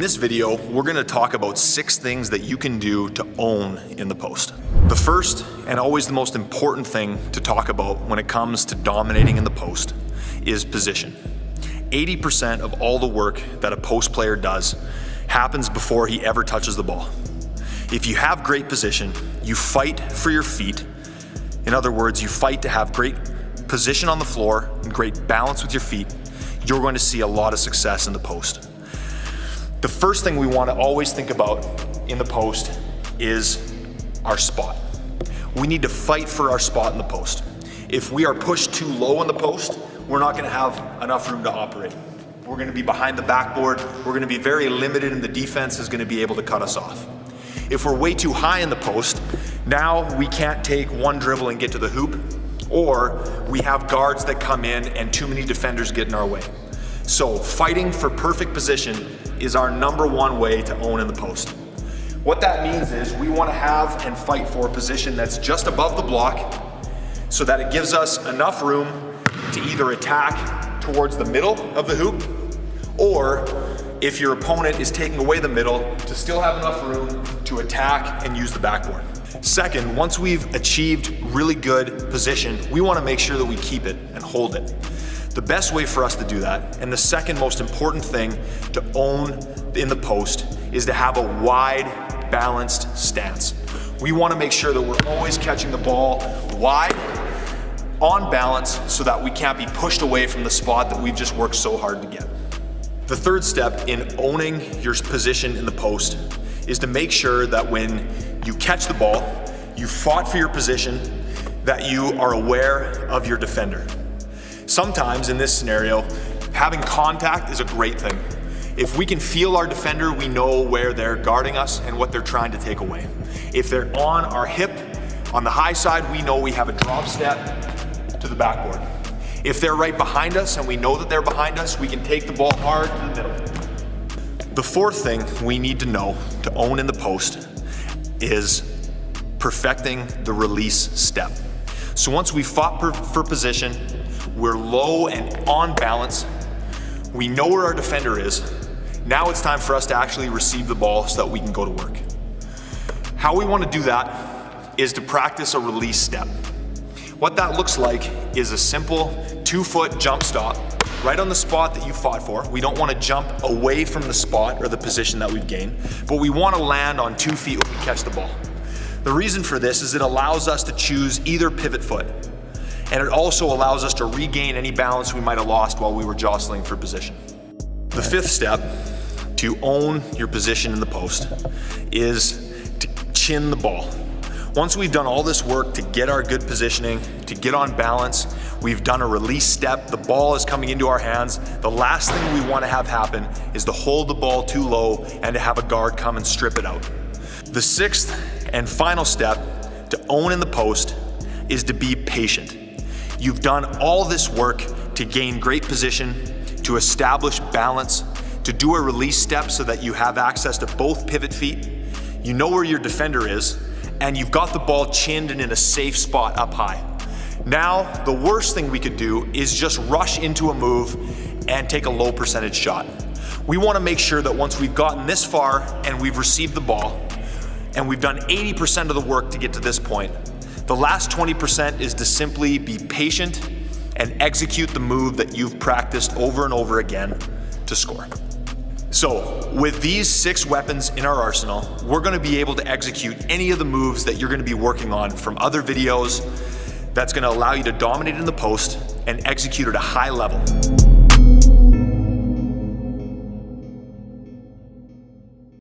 this video, we're gonna talk about 6 things that you can do to own in the post. The first and always the most important thing to talk about when it comes to dominating in the post is position. 80% of all the work that a post player does happens before he ever touches the ball. If you have great position, you fight for your feet. In other words, you fight to have great position on the floor and great balance with your feet, you're going to see a lot of success in the post. The first thing we want to always think about in the post is our spot. We need to fight for our spot in the post. If we are pushed too low in the post, we're not going to have enough room to operate. We're going to be behind the backboard. We're going to be very limited, and the defense is going to be able to cut us off. If we're way too high in the post, now we can't take one dribble and get to the hoop, or we have guards that come in and too many defenders get in our way. So fighting for perfect position is our #1 way to own in the post. What that means is we want to have and fight for a position that's just above the block so that it gives us enough room to either attack towards the middle of the hoop, or if your opponent is taking away the middle, to still have enough room to attack and use the backboard. Second, once we've achieved really good position, we want to make sure that we keep it and hold it. The best way for us to do that, and the second most important thing to own in the post, is to have a wide, balanced stance. We want to make sure that we're always catching the ball wide, on balance, so that we can't be pushed away from the spot that we've just worked so hard to get. The third step in owning your position in the post is to make sure that when you catch the ball, you fought for your position, that you are aware of your defender. Sometimes in this scenario, having contact is a great thing. If we can feel our defender, we know where they're guarding us and what they're trying to take away. If they're on our hip, on the high side, we know we have a drop step to the backboard. If they're right behind us and we know that they're behind us, we can take the ball hard to the middle. The fourth thing we need to know to own in the post is perfecting the release step. So once we fought for position, we're low and on balance, we know where our defender is, now it's time for us to actually receive the ball so that we can go to work. How we want to do that is to practice a release step. What that looks like is a simple 2-foot jump stop right on the spot that you fought for. We don't want to jump away from the spot or the position that we've gained, but we want to land on 2 feet when we catch the ball. The reason for this is it allows us to choose either pivot foot, and it also allows us to regain any balance we might have lost while we were jostling for position. The fifth step to own your position in the post is to chin the ball. Once we've done all this work to get our good positioning, to get on balance, we've done a release step, the ball is coming into our hands, the last thing we want to have happen is to hold the ball too low and to have a guard come and strip it out. The sixth and final step to own in the post is to be patient. You've done all this work to gain great position, to establish balance, to do a release step so that you have access to both pivot feet. You know where your defender is, and you've got the ball chinned and in a safe spot up high. Now, the worst thing we could do is just rush into a move and take a low percentage shot. We want to make sure that once we've gotten this far and we've received the ball, and we've done 80% of the work to get to this point, the last 20% is to simply be patient and execute the move that you've practiced over and over again to score. So with these 6 weapons in our arsenal, we're going to be able to execute any of the moves that you're going to be working on from other videos that's going to allow you to dominate in the post and execute at a high level.